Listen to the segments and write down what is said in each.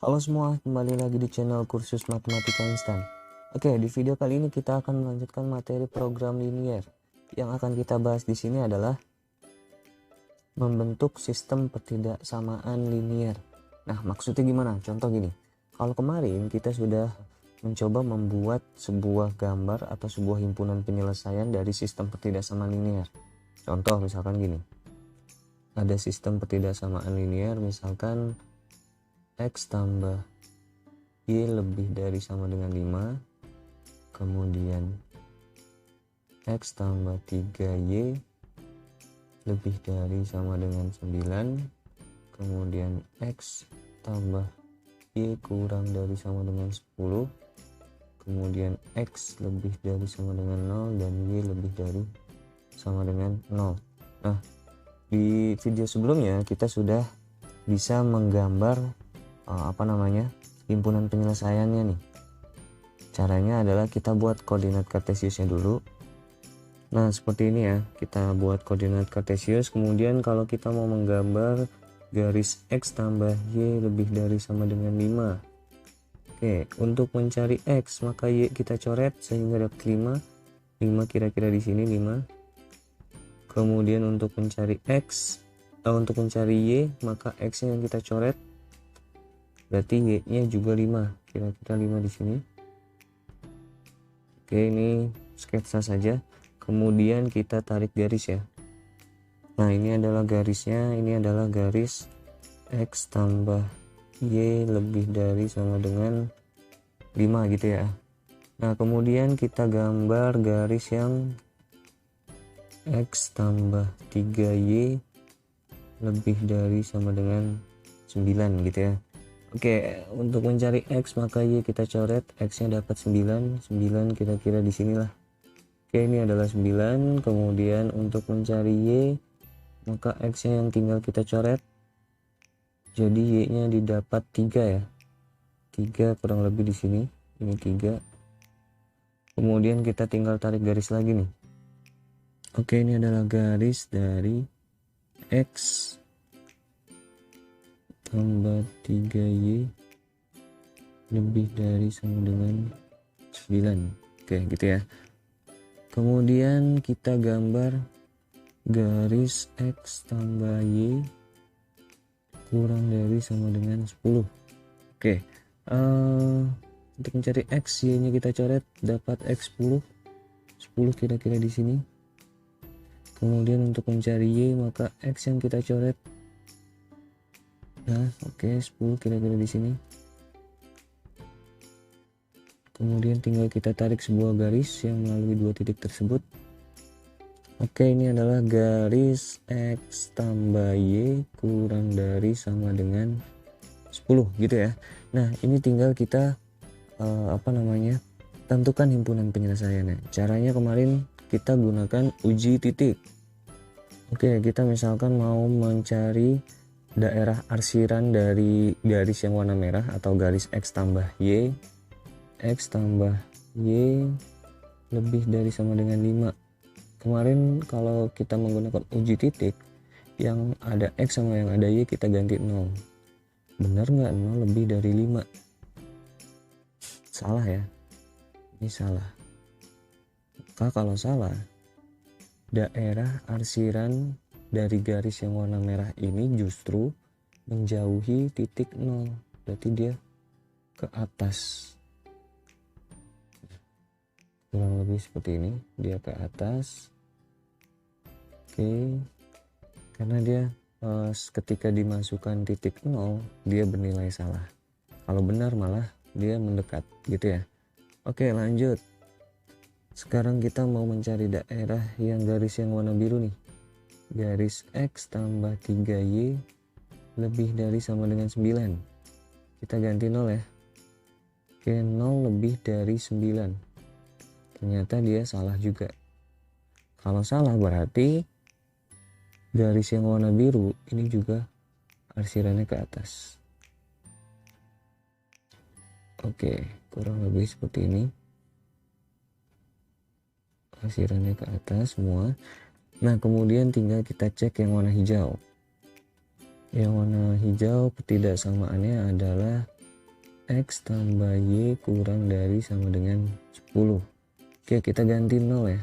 Halo semua, kembali lagi di channel Kursus Matematika Instan. Oke, di video kali ini kita akan melanjutkan materi program linier. Yang akan kita bahas di sini adalah membentuk sistem ketidaksamaan linier. Nah, maksudnya gimana? Contoh gini. Kalau kemarin kita sudah mencoba membuat sebuah gambar atau sebuah himpunan penyelesaian dari sistem ketidaksamaan linier. Contoh misalkan gini. Ada sistem ketidaksamaan linier, misalkan X tambah Y lebih dari sama dengan 5, kemudian X tambah 3Y lebih dari sama dengan 9, kemudian X tambah Y kurang dari sama dengan 10, kemudian X lebih dari sama dengan 0, dan Y lebih dari sama dengan 0. Nah, di video sebelumnya kita sudah bisa menggambar himpunan penyelesaiannya nih. Caranya adalah kita buat koordinat kartesiusnya dulu. Nah, seperti ini ya, kita buat koordinat kartesius. Kemudian kalau kita mau menggambar garis X tambah Y lebih dari sama dengan 5. Oke, untuk mencari X maka Y kita coret sehingga dapat 5. 5 kira-kira di sini 5. Kemudian untuk mencari untuk mencari Y maka X nya yang kita coret, berarti Y nya juga 5, kira-kira 5 di sini. Oke, ini sketsa saja. Kemudian kita tarik garis ya. Nah, ini adalah garisnya, ini adalah garis X tambah Y lebih dari sama dengan 5 gitu ya. Nah, kemudian kita gambar garis yang X tambah 3Y lebih dari sama dengan 9 gitu ya. Oke, untuk mencari X maka Y kita coret, X nya dapat 9 kira-kira di sinilah. Oke, ini adalah 9. Kemudian untuk mencari Y maka X nya yang tinggal kita coret, jadi Y nya didapat 3 ya. 3 kurang lebih di sini, ini 3. Kemudian kita tinggal tarik garis lagi nih. Oke, ini adalah garis dari X tambah 3Y lebih dari sama dengan 9. Oke, gitu ya. Kemudian kita gambar garis X tambah Y kurang dari sama dengan 10. Oke, untuk mencari X, Y nya kita coret, dapat X 10 kira-kira di sini. Kemudian untuk mencari Y maka X yang kita coret, nah oke, 10 kira-kira di sini. Kemudian tinggal kita tarik sebuah garis yang melalui dua titik tersebut. Oke, ini adalah garis X tambah Y kurang dari sama dengan 10 gitu ya. Nah, ini tinggal kita tentukan himpunan penyelesaiannya. Caranya kemarin kita gunakan uji titik. Oke, kita misalkan mau mencari daerah arsiran dari garis yang warna merah atau garis X tambah Y lebih dari sama dengan 5. Kemarin kalau kita menggunakan uji titik, yang ada X sama yang ada Y kita ganti 0. Benar nggak 0 lebih dari 5? Salah ya, ini salah. Maka kalau salah, daerah arsiran dari garis yang warna merah ini justru menjauhi titik 0, berarti dia ke atas. Kurang lebih seperti ini, dia ke atas. Oke, karena dia ketika dimasukkan titik 0 dia bernilai salah. Kalau benar malah dia mendekat gitu ya. Oke, lanjut. Sekarang kita mau mencari daerah yang garis yang warna biru nih. Garis X tambah 3Y lebih dari sama dengan 9. Kita ganti 0 ya. Oke, 0 lebih dari 9. Ternyata dia salah juga. Kalau salah berarti garis yang warna biru ini juga arsirannya ke atas. Oke, kurang lebih seperti ini. Arsirannya ke atas semua. Nah, kemudian tinggal kita cek yang warna hijau. Yang warna hijau ketidaksamaannya adalah X tambah Y kurang dari sama dengan 10. Oke, kita ganti 0 ya.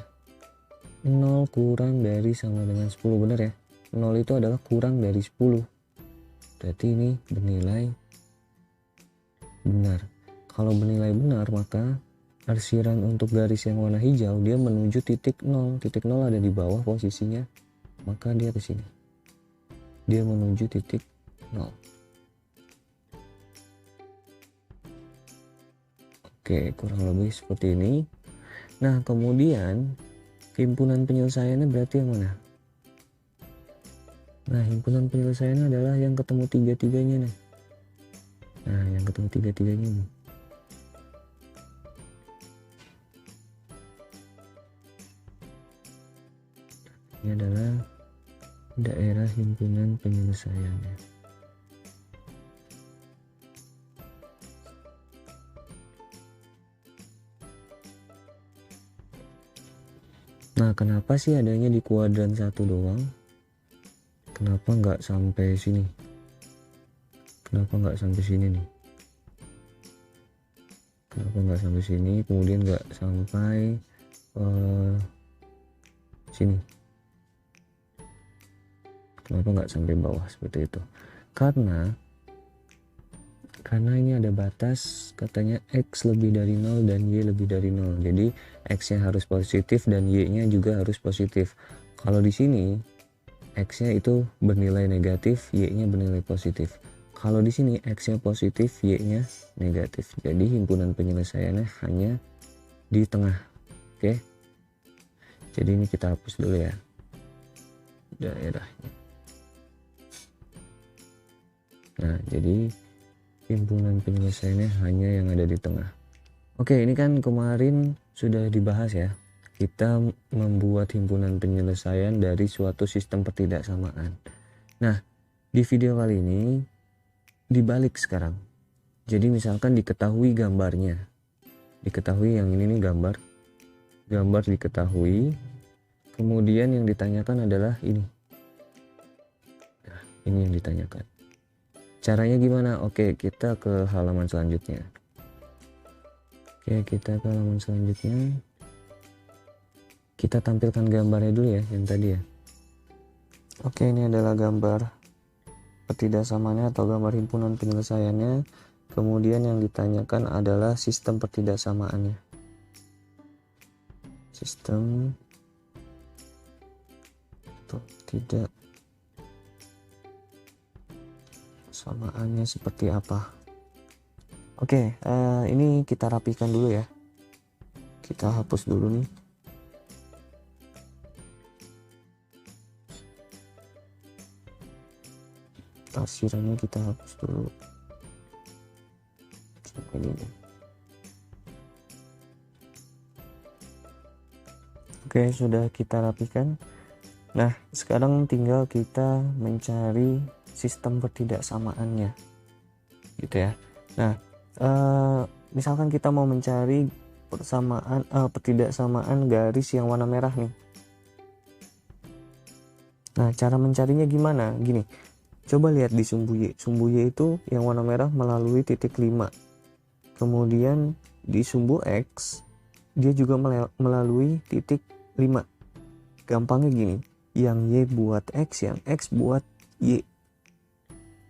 0 kurang dari sama dengan 10, benar ya? 0 itu adalah kurang dari 10. Berarti ini bernilai benar. Kalau bernilai benar, maka arsiran untuk garis yang warna hijau dia menuju titik 0. Titik 0 ada di bawah posisinya, maka dia ke sini. Dia menuju titik 0. Oke, kurang lebih seperti ini. Nah, kemudian himpunan penyelesaiannya berarti yang mana? Nah, himpunan penyelesaiannya adalah yang ketemu tiga-tiganya nih. Nah, yang ketemu tiga-tiganya nih. Ini adalah daerah himpunan penyelesaiannya. Nah, kenapa sih adanya di kuadran 1 doang? Kenapa nggak sampai sini? Kenapa nggak sampai sini nih? Kenapa nggak sampai sini? Kemudian nggak sampai sini? Kenapa nggak sampai bawah seperti itu? Karena ini ada batas, katanya X lebih dari 0 dan Y lebih dari 0. Jadi X-nya harus positif dan Y-nya juga harus positif. Kalau di sini X-nya itu bernilai negatif, Y-nya bernilai positif. Kalau di sini X-nya positif, Y-nya negatif. Jadi himpunan penyelesaiannya hanya di tengah. Oke. Jadi ini kita hapus dulu ya daerahnya. Nah, jadi himpunan penyelesaiannya hanya yang ada di tengah. Oke, ini kan kemarin sudah dibahas ya. Kita membuat himpunan penyelesaian dari suatu sistem pertidaksamaan. Nah, di video kali ini dibalik sekarang. Jadi misalkan diketahui gambarnya. Diketahui yang ini nih gambar. Gambar diketahui. Kemudian yang ditanyakan adalah ini. Nah, ini yang ditanyakan. Caranya gimana? Oke, kita ke halaman selanjutnya. Oke, kita ke halaman selanjutnya. Kita tampilkan gambarnya dulu ya, yang tadi ya. Oke, ini adalah gambar pertidaksamaannya atau gambar himpunan penyelesaiannya. Kemudian yang ditanyakan adalah sistem pertidaksamaannya. Sistem pertidaksamaannya seperti apa? Oke, ini kita rapikan dulu ya. Kita hapus dulu nih. Arsirannya kita hapus dulu. Ini nih. Oke, sudah kita rapikan. Nah, sekarang tinggal kita mencari sistem pertidaksamaannya. Gitu ya. Nah, misalkan kita mau mencari pertidaksamaan garis yang warna merah nih. Nah, cara mencarinya gimana? Gini, coba lihat di sumbu Y. Sumbu Y itu yang warna merah melalui titik 5. Kemudian di sumbu X, dia juga melalui titik 5. Gampangnya gini, yang Y buat X, yang X buat Y.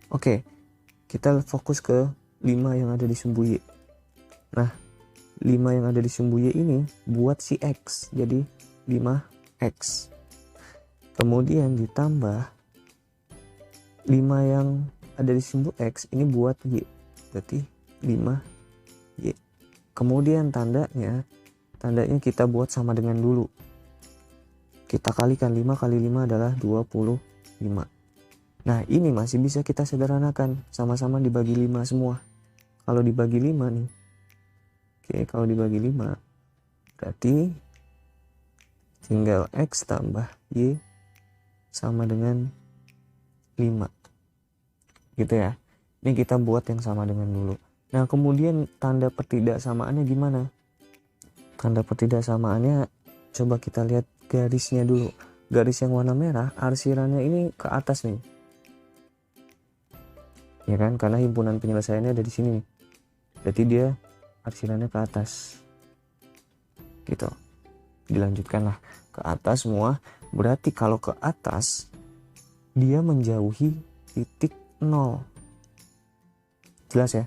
Oke, kita fokus ke 5 yang ada di sumbu Y. Nah, 5 yang ada di sumbu Y ini buat si X, jadi 5X. Kemudian ditambah 5 yang ada di sumbu X ini buat Y, berarti 5Y. Kemudian tandanya kita buat sama dengan dulu. Kita kalikan 5 kali 5 adalah 25. Nah, ini masih bisa kita sederhanakan, sama-sama dibagi 5 semua. Kalau dibagi 5 nih. Oke, kalau dibagi 5 berarti tinggal X tambah Y sama dengan 5. Gitu ya. Ini kita buat yang sama dengan dulu. Nah, kemudian tanda pertidaksamaannya gimana? Tanda pertidaksamaannya coba kita lihat garisnya dulu. Garis yang warna merah, arsirannya ini ke atas nih. Ya kan? Karena himpunan penyelesaiannya ada di sini nih. berarti dia arsirannya ke atas gitu. Dilanjutkanlah ke atas semua, berarti kalau ke atas dia menjauhi titik 0. Jelas ya?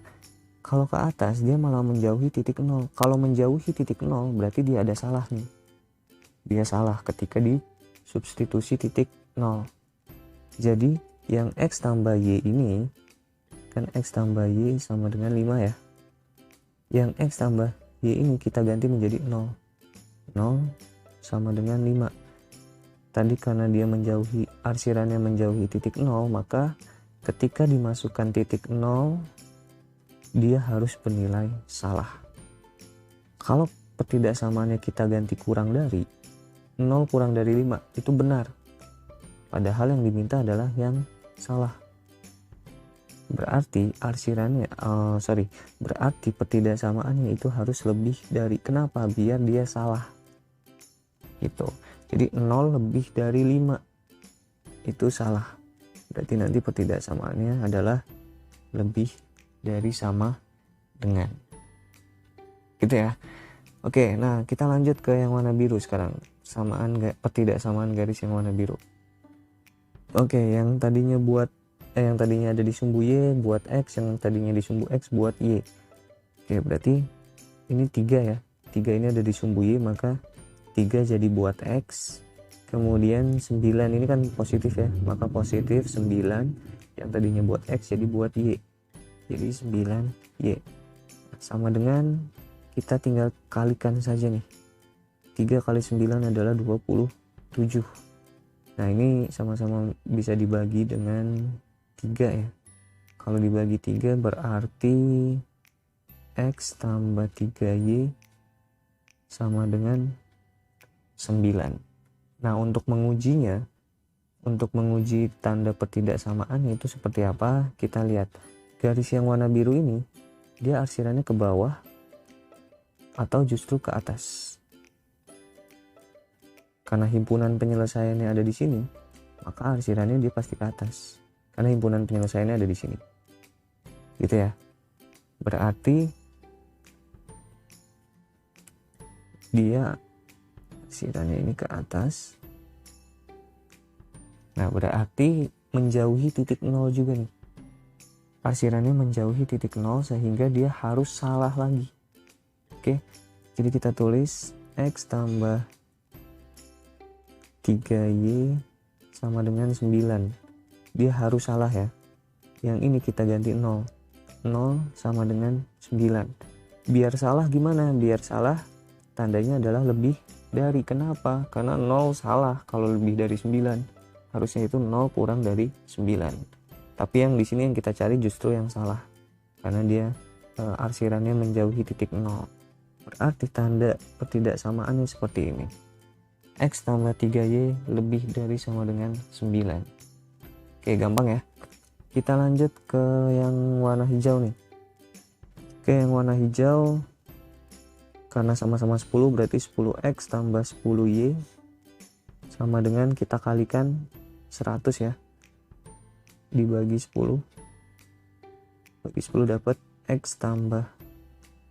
Kalau ke atas dia malah menjauhi titik 0. Kalau menjauhi titik 0 berarti dia ada salah nih. Dia salah ketika di substitusi titik 0. Jadi yang X tambah Y ini, kan X tambah Y sama dengan 5 ya. Yang X tambah Y ini kita ganti menjadi 0. 0 sama dengan 5. Tadi karena dia menjauhi, arsirannya menjauhi titik 0, maka ketika dimasukkan titik 0 dia harus bernilai salah. Kalau ketidaksamaannya kita ganti kurang dari 0 kurang dari 5 itu benar, padahal yang diminta adalah yang salah. Berarti berarti ketidaksamaannya itu harus lebih dari, kenapa? Biar dia salah gitu. Jadi 0 lebih dari 5 itu salah, berarti nanti ketidaksamaannya adalah lebih dari sama dengan, gitu ya. Oke, nah kita lanjut ke yang warna biru sekarang, ketidaksamaan garis yang warna biru. Oke, yang tadinya ada di sumbu Y buat X, yang tadinya di sumbu X buat Y. Oke, berarti ini 3 ya, 3 ini ada di sumbu Y, maka 3 jadi buat X, kemudian 9 ini kan positif ya, maka positif 9 yang tadinya buat X jadi buat Y, jadi 9Y. Sama dengan kita tinggal kalikan saja nih, 3 kali 9 adalah 27. Nah ini sama-sama bisa dibagi dengan 3 ya. Kalau dibagi 3 berarti X tambah 3Y sama dengan 9. Nah untuk mengujinya, untuk menguji tanda ketidaksamaannya itu seperti apa, kita lihat garis yang warna biru ini dia arsirannya ke bawah atau justru ke atas. Karena himpunan penyelesaiannya ada di sini, maka arsirannya dia pasti ke atas, karena himpunan penyelesaiannya ada di sini, gitu ya. Berarti dia arsirannya ini ke atas. Nah berarti menjauhi titik 0 juga nih, arsirannya menjauhi titik 0 sehingga dia harus salah lagi. Oke, jadi kita tulis X tambah 3Y sama dengan 9. Dia harus salah ya. Yang ini kita ganti 0. 0 sama dengan 9. Biar salah gimana? Biar salah tandanya adalah lebih dari. Kenapa? Karena 0 salah kalau lebih dari 9. Harusnya itu 0 kurang dari 9. Tapi yang di sini yang kita cari justru yang salah. Karena dia arsirannya menjauhi titik 0. Berarti tanda ketidaksamaannya seperti ini. X tambah 3Y lebih dari sama dengan 9. Oke, gampang ya. Kita lanjut ke yang warna hijau nih. Oke, yang warna hijau karena sama-sama 10 berarti 10X tambah 10Y sama dengan kita kalikan 100 ya. Dibagi 10. Bagi 10 dapat X tambah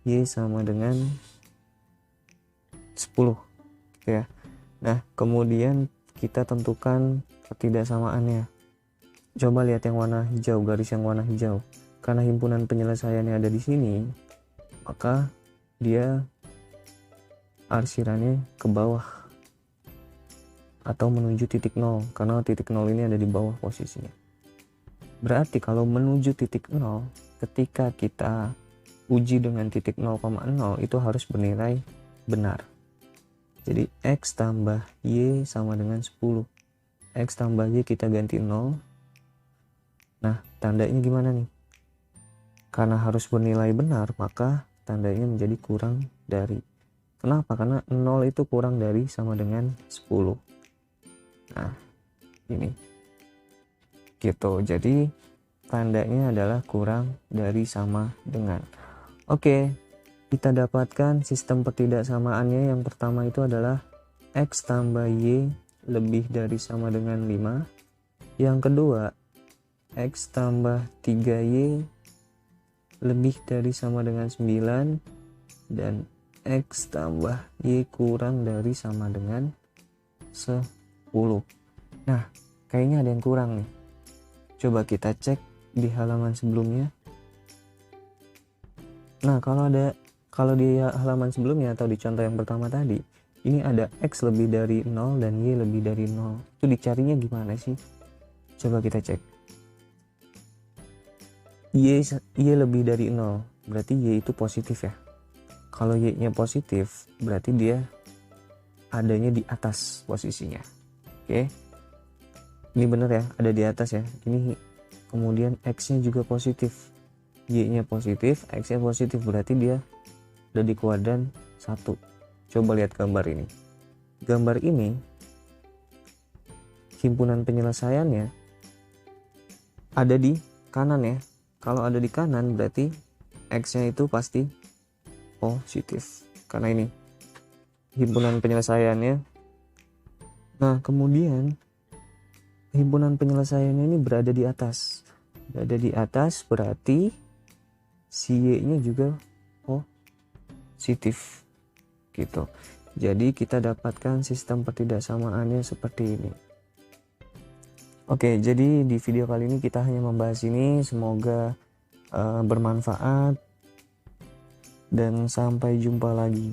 Y sama dengan 10. Oke ya. Nah, kemudian kita tentukan ketidaksamaannya. Coba lihat yang warna hijau, garis yang warna hijau. Karena himpunan penyelesaiannya ada di sini, maka dia arsirannya ke bawah atau menuju titik 0, karena titik 0 ini ada di bawah posisinya. Berarti kalau menuju titik 0, ketika kita uji dengan titik 0,0 itu harus bernilai benar. Jadi X tambah Y sama dengan 10. X tambah Y kita ganti 0. Nah, tandanya gimana nih? Karena harus bernilai benar, maka tandanya menjadi kurang dari. Kenapa? Karena 0 itu kurang dari sama dengan 10. Nah, ini. Gitu. Jadi, tandanya adalah kurang dari sama dengan. Oke. Kita dapatkan sistem ketidaksamaannya. Yang pertama itu adalah X tambah Y lebih dari sama dengan 5. Yang kedua, X tambah 3Y lebih dari sama dengan 9 dan X tambah Y kurang dari sama dengan 10. Nah, kayaknya ada yang kurang nih. Coba kita cek di halaman sebelumnya. Nah, kalau di halaman sebelumnya atau di contoh yang pertama tadi, ini ada X lebih dari 0 dan Y lebih dari 0. Itu dicarinya gimana sih? Coba kita cek. Y lebih dari 0, berarti Y itu positif ya. Kalau Y-nya positif, berarti dia adanya di atas posisinya. Oke. Ini benar ya, ada di atas ya. Ini kemudian X-nya juga positif. Y-nya positif, X-nya positif, berarti dia ada di kuadran 1. Coba lihat gambar ini. Gambar ini himpunan penyelesaiannya ada di kanan ya. Kalau ada di kanan berarti X-nya itu pasti positif. Karena ini himpunan penyelesaiannya. Nah, kemudian himpunan penyelesaiannya ini berada di atas. Berada di atas berarti si Y-nya juga positif. Gitu. Jadi kita dapatkan sistem pertidaksamaannya seperti ini. Oke, jadi di video kali ini kita hanya membahas ini. Semoga bermanfaat dan sampai jumpa lagi.